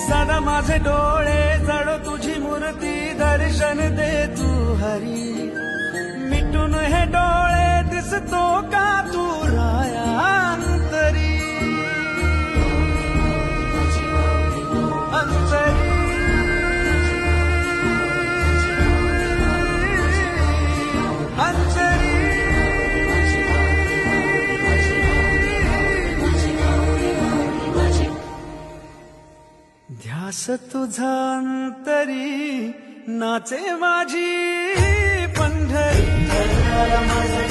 सदा माझे डोळे जळो तुझी मूर्ती दर्शन दे तू हरी मिटून हे डोळे दिसतो का तू राया अंतरी अंतरी अंतरी ध्यास तुझा अंतरी नाचे माझी पंढरी माझा